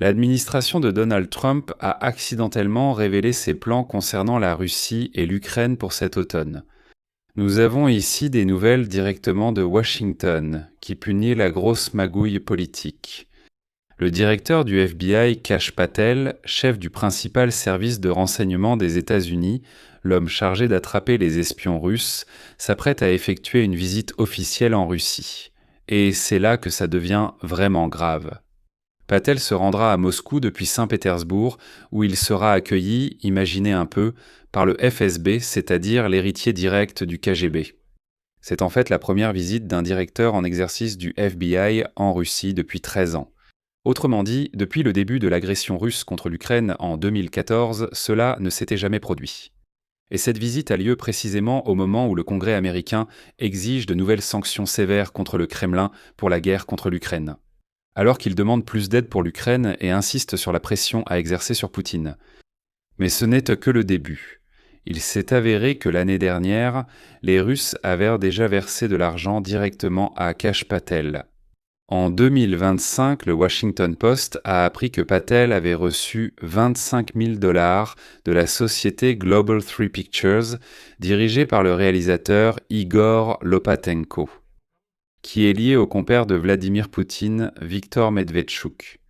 L'administration de Donald Trump a accidentellement révélé ses plans concernant la Russie et l'Ukraine pour cet automne. Nous avons ici des nouvelles directement de Washington, qui punit la grosse magouille politique. Le directeur du FBI, Kash Patel, chef du principal service de renseignement des États-Unis, l'homme chargé d'attraper les espions russes, s'apprête à effectuer une visite officielle en Russie. Et c'est là que ça devient vraiment grave. Patel se rendra à Moscou depuis Saint-Pétersbourg, où il sera accueilli, imaginez un peu, par le FSB, c'est-à-dire l'héritier direct du KGB. C'est en fait la première visite d'un directeur en exercice du FBI en Russie depuis 13 ans. Autrement dit, depuis le début de l'agression russe contre l'Ukraine en 2014, cela ne s'était jamais produit. Et cette visite a lieu précisément au moment où le Congrès américain exige de nouvelles sanctions sévères contre le Kremlin pour la guerre contre l'Ukraine. Alors qu'il demande plus d'aide pour l'Ukraine et insiste sur la pression à exercer sur Poutine. Mais ce n'est que le début. Il s'est avéré que l'année dernière, les Russes avaient déjà versé de l'argent directement à Kash Patel. En 2025, le Washington Post a appris que Patel avait reçu 25 000 $ de la société Global Three Pictures, dirigée par le réalisateur Igor Lopatenko, qui est lié au compère de Vladimir Poutine, Viktor Medvedchuk.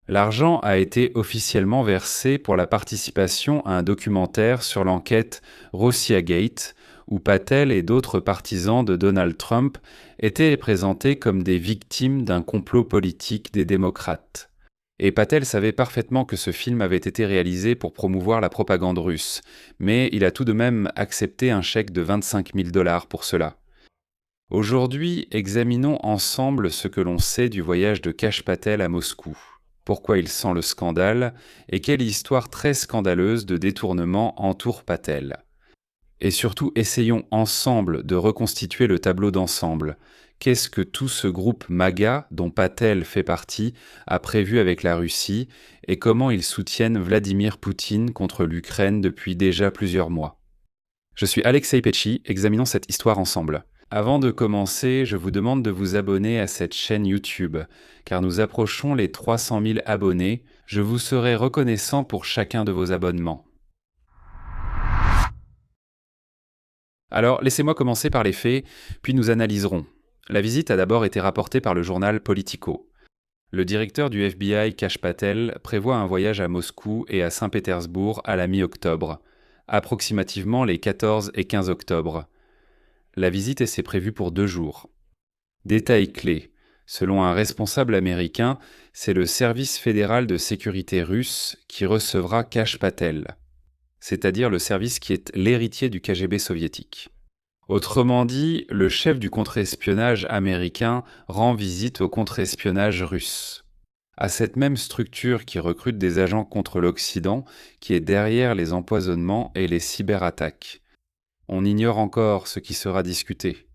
L'argent a été officiellement versé pour la participation à un documentaire sur l'enquête Rossiagate, où Patel et d'autres partisans de Donald Trump étaient présentés comme des victimes d'un complot politique des démocrates. Et Patel savait parfaitement que ce film avait été réalisé pour promouvoir la propagande russe, mais il a tout de même accepté un chèque de 25 000 $ pour cela. Aujourd'hui, examinons ensemble ce que l'on sait du voyage de Kash Patel à Moscou. Pourquoi il sent le scandale et quelle histoire très scandaleuse de détournement entoure Patel. Et surtout, essayons ensemble de reconstituer le tableau d'ensemble. Qu'est-ce que tout ce groupe MAGA, dont Patel fait partie, a prévu avec la Russie et comment ils soutiennent Vladimir Poutine contre l'Ukraine depuis déjà plusieurs mois. Je suis Alexei Petchy, examinons cette histoire ensemble. Avant de commencer, je vous demande de vous abonner à cette chaîne YouTube, car nous approchons les 300 000 abonnés. Je vous serai reconnaissant pour chacun de vos abonnements. Alors, laissez-moi commencer par les faits, puis nous analyserons. La visite a d'abord été rapportée par le journal Politico. Le directeur du FBI, Kash Patel, prévoit un voyage à Moscou et à Saint-Pétersbourg à la mi-octobre, approximativement les 14 et 15 octobre. La visite est prévue pour 2 jours. Détail clé. Selon un responsable américain, c'est le service fédéral de sécurité russe qui recevra Kash Patel, c'est-à-dire le service qui est l'héritier du KGB soviétique. Autrement dit, le chef du contre-espionnage américain rend visite au contre-espionnage russe. À cette même structure qui recrute des agents contre l'Occident, qui est derrière les empoisonnements et les cyberattaques. On ignore encore ce qui sera discuté.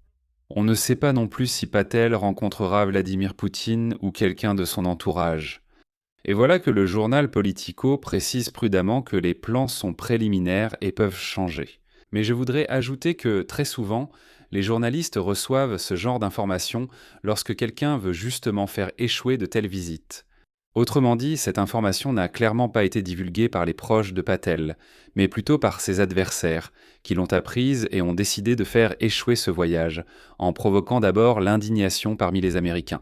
On ne sait pas non plus si Patel rencontrera Vladimir Poutine ou quelqu'un de son entourage. Et voilà que le journal Politico précise prudemment que les plans sont préliminaires et peuvent changer. Mais je voudrais ajouter que, très souvent, les journalistes reçoivent ce genre d'informations lorsque quelqu'un veut justement faire échouer de telles visites. Autrement dit, cette information n'a clairement pas été divulguée par les proches de Patel, mais plutôt par ses adversaires, qui l'ont apprise et ont décidé de faire échouer ce voyage, en provoquant d'abord l'indignation parmi les Américains.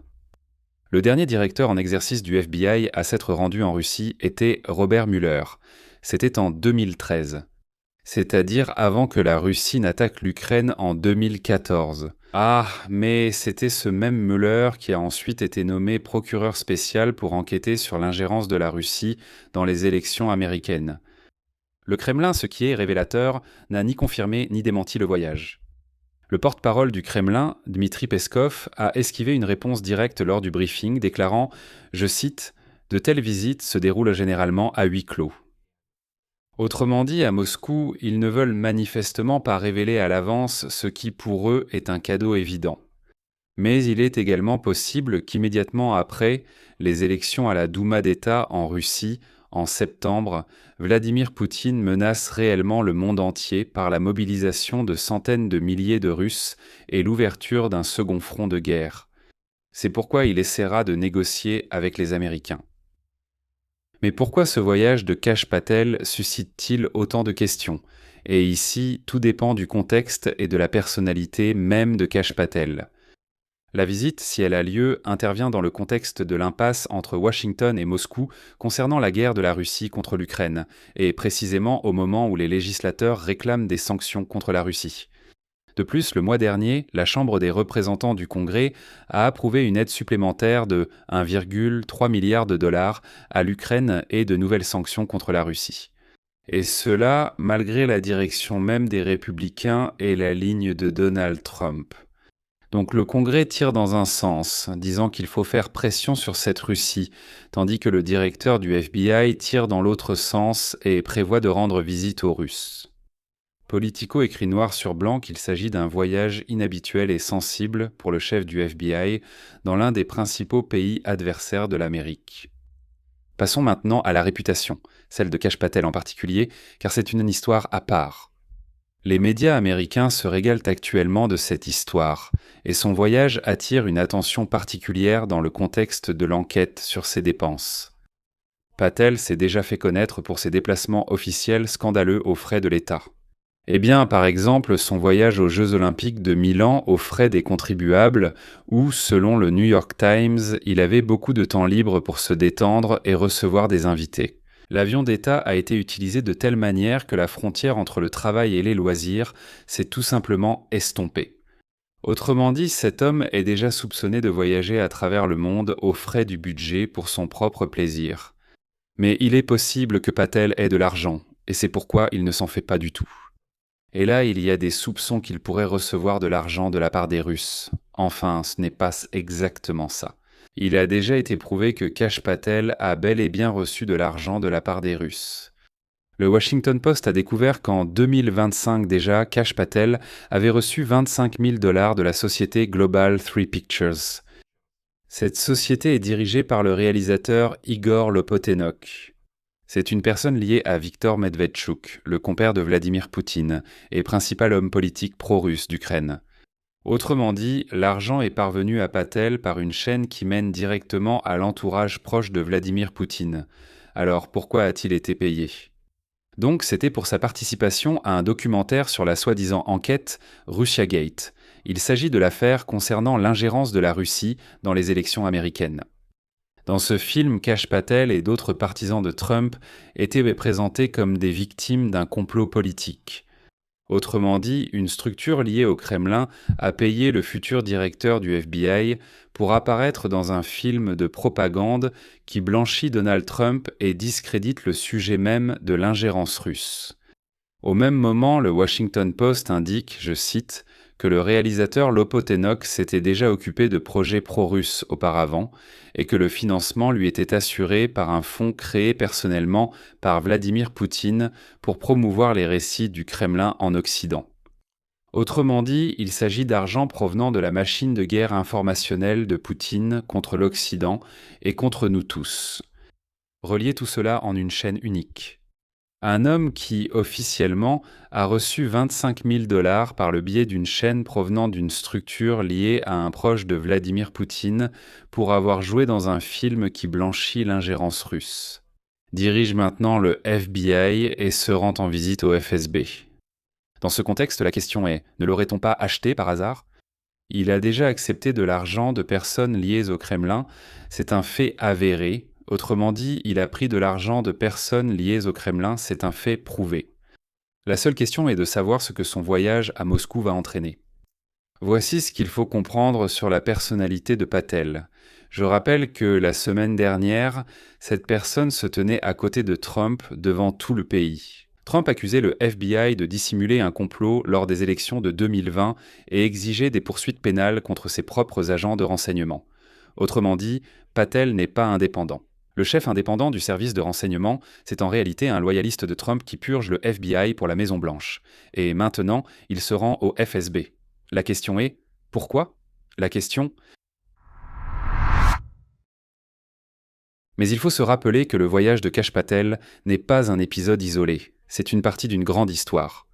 Le dernier directeur en exercice du FBI à s'être rendu en Russie était Robert Mueller. C'était en 2013. C'est-à-dire avant que la Russie n'attaque l'Ukraine en 2014. Ah, mais c'était ce même Mueller qui a ensuite été nommé procureur spécial pour enquêter sur l'ingérence de la Russie dans les élections américaines. Le Kremlin, ce qui est révélateur, n'a ni confirmé ni démenti le voyage. Le porte-parole du Kremlin, Dmitri Peskov, a esquivé une réponse directe lors du briefing, déclarant, je cite, « De telles visites se déroulent généralement à huis clos ». Autrement dit, à Moscou, ils ne veulent manifestement pas révéler à l'avance ce qui pour eux est un cadeau évident. Mais il est également possible qu'immédiatement après les élections à la Douma d'État en Russie, en septembre, Vladimir Poutine menace réellement le monde entier par la mobilisation de centaines de milliers de Russes et l'ouverture d'un second front de guerre. C'est pourquoi il essaiera de négocier avec les Américains. Mais pourquoi ce voyage de Kash Patel suscite-t-il autant de questions? Et ici, tout dépend du contexte et de la personnalité même de Kash Patel. La visite, si elle a lieu, intervient dans le contexte de l'impasse entre Washington et Moscou concernant la guerre de la Russie contre l'Ukraine, et précisément au moment où les législateurs réclament des sanctions contre la Russie. De plus, le mois dernier, la Chambre des représentants du Congrès a approuvé une aide supplémentaire de 1,3 milliard de dollars à l'Ukraine et de nouvelles sanctions contre la Russie. Et cela malgré la direction même des républicains et la ligne de Donald Trump. Donc le Congrès tire dans un sens, disant qu'il faut faire pression sur cette Russie, tandis que le directeur du FBI tire dans l'autre sens et prévoit de rendre visite aux Russes. Politico écrit noir sur blanc qu'il s'agit d'un voyage inhabituel et sensible pour le chef du FBI dans l'un des principaux pays adversaires de l'Amérique. Passons maintenant à la réputation, celle de Kash Patel en particulier, car c'est une histoire à part. Les médias américains se régalent actuellement de cette histoire, et son voyage attire une attention particulière dans le contexte de l'enquête sur ses dépenses. Patel s'est déjà fait connaître pour ses déplacements officiels scandaleux aux frais de l'État. Eh bien, par exemple, son voyage aux Jeux Olympiques de Milan aux frais des contribuables, où, selon le New York Times, il avait beaucoup de temps libre pour se détendre et recevoir des invités. L'avion d'État a été utilisé de telle manière que la frontière entre le travail et les loisirs s'est tout simplement estompée. Autrement dit, cet homme est déjà soupçonné de voyager à travers le monde aux frais du budget pour son propre plaisir. Mais il est possible que Patel ait de l'argent, et c'est pourquoi il ne s'en fait pas du tout. Et là, il y a des soupçons qu'il pourrait recevoir de l'argent de la part des Russes. Enfin, ce n'est pas exactement ça. Il a déjà été prouvé que Kash Patel a bel et bien reçu de l'argent de la part des Russes. Le Washington Post a découvert qu'en 2025 déjà, Kash Patel avait reçu 25 000 $ de la société Global Three Pictures. Cette société est dirigée par le réalisateur Igor Lopotenok. C'est une personne liée à Viktor Medvedchuk, le compère de Vladimir Poutine, et principal homme politique pro-russe d'Ukraine. Autrement dit, l'argent est parvenu à Patel par une chaîne qui mène directement à l'entourage proche de Vladimir Poutine. Alors pourquoi a-t-il été payé? Donc c'était pour sa participation à un documentaire sur la soi-disant enquête Russiagate. Il s'agit de l'affaire concernant l'ingérence de la Russie dans les élections américaines. Dans ce film, Kash Patel et d'autres partisans de Trump étaient présentés comme des victimes d'un complot politique. Autrement dit, une structure liée au Kremlin a payé le futur directeur du FBI pour apparaître dans un film de propagande qui blanchit Donald Trump et discrédite le sujet même de l'ingérence russe. Au même moment, le Washington Post indique, je cite, que le réalisateur Lopotenok s'était déjà occupé de projets pro-russes auparavant et que le financement lui était assuré par un fonds créé personnellement par Vladimir Poutine pour promouvoir les récits du Kremlin en Occident. Autrement dit, il s'agit d'argent provenant de la machine de guerre informationnelle de Poutine contre l'Occident et contre nous tous. Relier tout cela en une chaîne unique. Un homme qui, officiellement, a reçu 25 000 $ par le biais d'une chaîne provenant d'une structure liée à un proche de Vladimir Poutine pour avoir joué dans un film qui blanchit l'ingérence russe. Dirige maintenant le FBI et se rend en visite au FSB. Dans ce contexte, la question est, ne l'aurait-on pas acheté par hasard? Il a déjà accepté de l'argent de personnes liées au Kremlin, c'est un fait avéré. Autrement dit, il a pris de l'argent de personnes liées au Kremlin, c'est un fait prouvé. La seule question est de savoir ce que son voyage à Moscou va entraîner. Voici ce qu'il faut comprendre sur la personnalité de Patel. Je rappelle que la semaine dernière, cette personne se tenait à côté de Trump devant tout le pays. Trump accusait le FBI de dissimuler un complot lors des élections de 2020 et exigeait des poursuites pénales contre ses propres agents de renseignement. Autrement dit, Patel n'est pas indépendant. Le chef indépendant du service de renseignement, c'est en réalité un loyaliste de Trump qui purge le FBI pour la Maison-Blanche. Et maintenant, il se rend au FSB. La question est, pourquoi? La question... Mais il faut se rappeler que le voyage de Kash Patel n'est pas un épisode isolé. C'est une partie d'une grande histoire.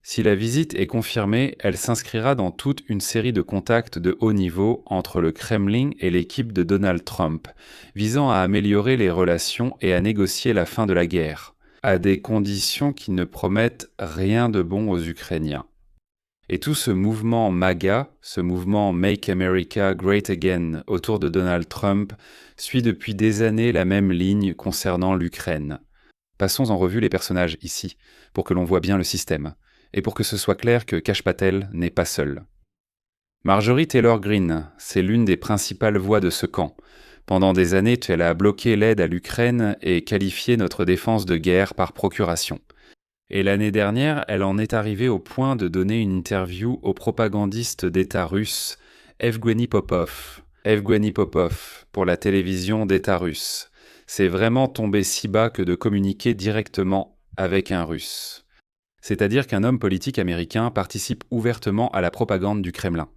Si la visite est confirmée, elle s'inscrira dans toute une série de contacts de haut niveau entre le Kremlin et l'équipe de Donald Trump, visant à améliorer les relations et à négocier la fin de la guerre, à des conditions qui ne promettent rien de bon aux Ukrainiens. Et tout ce mouvement MAGA, ce mouvement Make America Great Again autour de Donald Trump, suit depuis des années la même ligne concernant l'Ukraine. Passons en revue les personnages ici, pour que l'on voit bien le système, et pour que ce soit clair que Kash Patel n'est pas seul. Marjorie Taylor Greene, c'est l'une des principales voix de ce camp. Pendant des années, elle a bloqué l'aide à l'Ukraine et qualifié notre défense de guerre par procuration. Et l'année dernière, elle en est arrivée au point de donner une interview au propagandiste d'État russe, Evgeny Popov. Evgeny Popov, pour la télévision d'État russe. C'est vraiment tomber si bas que de communiquer directement avec un Russe. C'est-à-dire qu'un homme politique américain participe ouvertement à la propagande du Kremlin.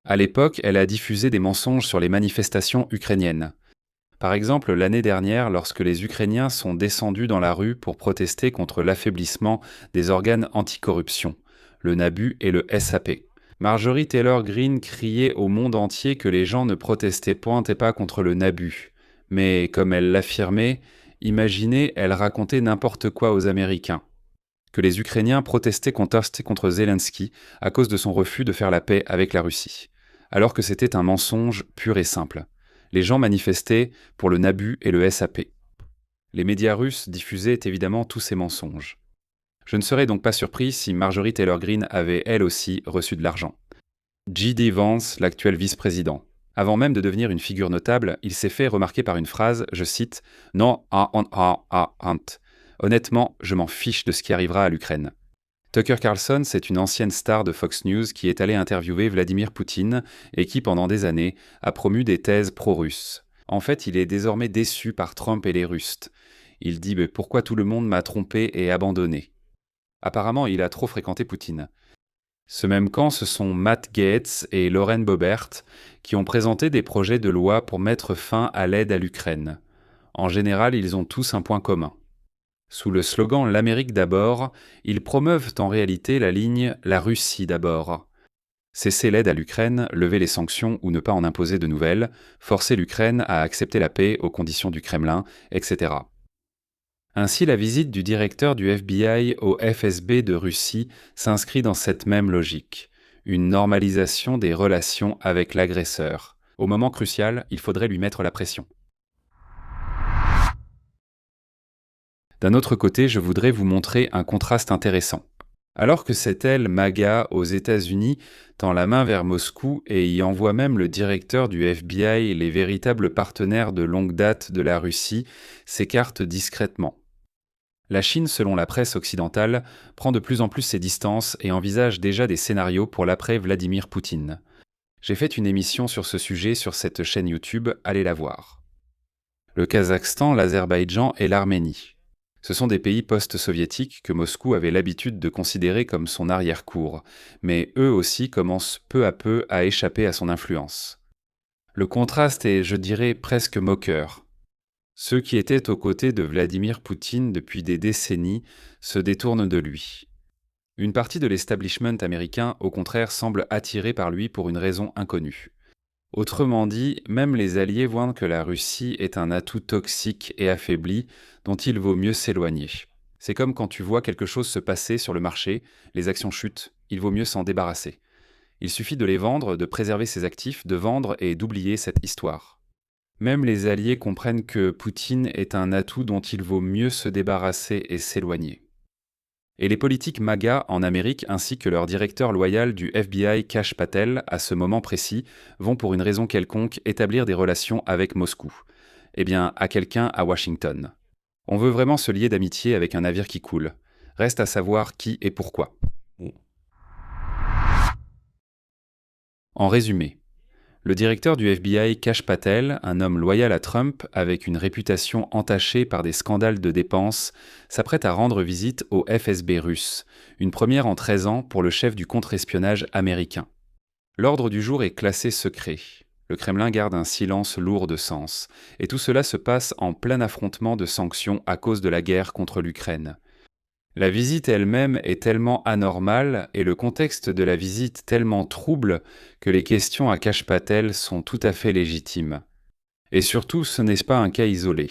À l'époque, elle a diffusé des mensonges sur les manifestations ukrainiennes. Par exemple, l'année dernière, lorsque les Ukrainiens sont descendus dans la rue pour protester contre l'affaiblissement des organes anticorruption, le NABU et le SAP. Marjorie Taylor Greene criait au monde entier que les gens ne protestaient point et pas contre le NABU. Mais, comme elle l'affirmait, imaginez, elle racontait n'importe quoi aux Américains. Que les Ukrainiens protestaient contre Zelensky à cause de son refus de faire la paix avec la Russie. Alors que c'était un mensonge pur et simple. Les gens manifestaient pour le NABU et le SAP. Les médias russes diffusaient évidemment tous ces mensonges. Je ne serais donc pas surpris si Marjorie Taylor Greene avait elle aussi reçu de l'argent. J.D. Vance, l'actuel vice-président. Avant même de devenir une figure notable, il s'est fait remarquer par une phrase, je cite, « Non, honnêtement, je m'en fiche de ce qui arrivera à l'Ukraine. » Tucker Carlson, c'est une ancienne star de Fox News qui est allé interviewer Vladimir Poutine et qui, pendant des années, a promu des thèses pro-russes. En fait, il est désormais déçu par Trump et les Russes. Il dit « Pourquoi tout le monde m'a trompé et abandonné ?» Apparemment, il a trop fréquenté Poutine. Ce même camp, ce sont Matt Gaetz et Lauren Boebert qui ont présenté des projets de loi pour mettre fin à l'aide à l'Ukraine. En général, ils ont tous un point commun. Sous le slogan « L'Amérique d'abord », ils promeuvent en réalité la ligne « La Russie d'abord ». Cesser l'aide à l'Ukraine, lever les sanctions ou ne pas en imposer de nouvelles, forcer l'Ukraine à accepter la paix aux conditions du Kremlin, etc. Ainsi, la visite du directeur du FBI au FSB de Russie s'inscrit dans cette même logique, une normalisation des relations avec l'agresseur. Au moment crucial, il faudrait lui mettre la pression. D'un autre côté, je voudrais vous montrer un contraste intéressant. Alors que cette aile MAGA aux États-Unis tend la main vers Moscou et y envoie même le directeur du FBI, les véritables partenaires de longue date de la Russie, s'écartent discrètement. La Chine, selon la presse occidentale, prend de plus en plus ses distances et envisage déjà des scénarios pour l'après Vladimir Poutine. J'ai fait une émission sur ce sujet sur cette chaîne YouTube, allez la voir. Le Kazakhstan, l'Azerbaïdjan et l'Arménie. Ce sont des pays post-soviétiques que Moscou avait l'habitude de considérer comme son arrière-cour, mais eux aussi commencent peu à peu à échapper à son influence. Le contraste est, je dirais, presque moqueur. Ceux qui étaient aux côtés de Vladimir Poutine depuis des décennies se détournent de lui. Une partie de l'establishment américain, au contraire, semble attirée par lui pour une raison inconnue. Autrement dit, même les alliés voient que la Russie est un atout toxique et affaibli dont il vaut mieux s'éloigner. C'est comme quand tu vois quelque chose se passer sur le marché, les actions chutent, il vaut mieux s'en débarrasser. Il suffit de les vendre, de préserver ses actifs, de vendre et d'oublier cette histoire. Même les alliés comprennent que Poutine est un atout dont il vaut mieux se débarrasser et s'éloigner. Et les politiques MAGA en Amérique ainsi que leur directeur loyal du FBI Kash Patel, à ce moment précis, vont pour une raison quelconque établir des relations avec Moscou. Eh bien, à quelqu'un à Washington. On veut vraiment se lier d'amitié avec un navire qui coule. Reste à savoir qui et pourquoi. En résumé, le directeur du FBI Kash Patel, un homme loyal à Trump avec une réputation entachée par des scandales de dépenses, s'apprête à rendre visite au FSB russe, une première en 13 ans pour le chef du contre-espionnage américain. L'ordre du jour est classé secret. Le Kremlin garde un silence lourd de sens, et tout cela se passe en plein affrontement de sanctions à cause de la guerre contre l'Ukraine. La visite elle-même est tellement anormale et le contexte de la visite tellement trouble que les questions à Kash Patel sont tout à fait légitimes. Et surtout, ce n'est pas un cas isolé.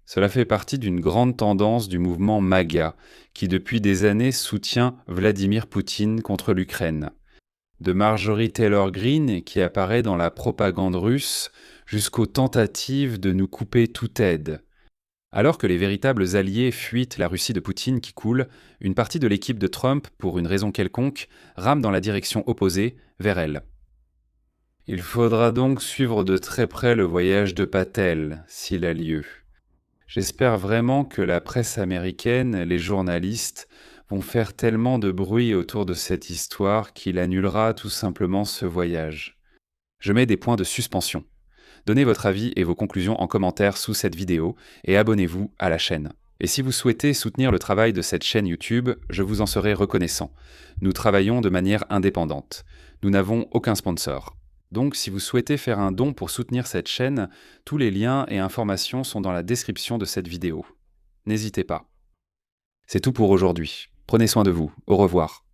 Cela fait partie d'une grande tendance du mouvement MAGA, qui depuis des années soutient Vladimir Poutine contre l'Ukraine. De Marjorie Taylor Greene, qui apparaît dans la propagande russe, jusqu'aux tentatives de nous couper toute aide. Alors que les véritables alliés fuient la Russie de Poutine qui coule, une partie de l'équipe de Trump, pour une raison quelconque, rame dans la direction opposée, vers elle. Il faudra donc suivre de très près le voyage de Patel, s'il a lieu. J'espère vraiment que la presse américaine, les journalistes, vont faire tellement de bruit autour de cette histoire qu'il annulera tout simplement ce voyage. Je mets des points de suspension. Donnez votre avis et vos conclusions en commentaire sous cette vidéo et abonnez-vous à la chaîne. Et si vous souhaitez soutenir le travail de cette chaîne YouTube, je vous en serai reconnaissant. Nous travaillons de manière indépendante. Nous n'avons aucun sponsor. Donc si vous souhaitez faire un don pour soutenir cette chaîne, tous les liens et informations sont dans la description de cette vidéo. N'hésitez pas. C'est tout pour aujourd'hui. Prenez soin de vous. Au revoir.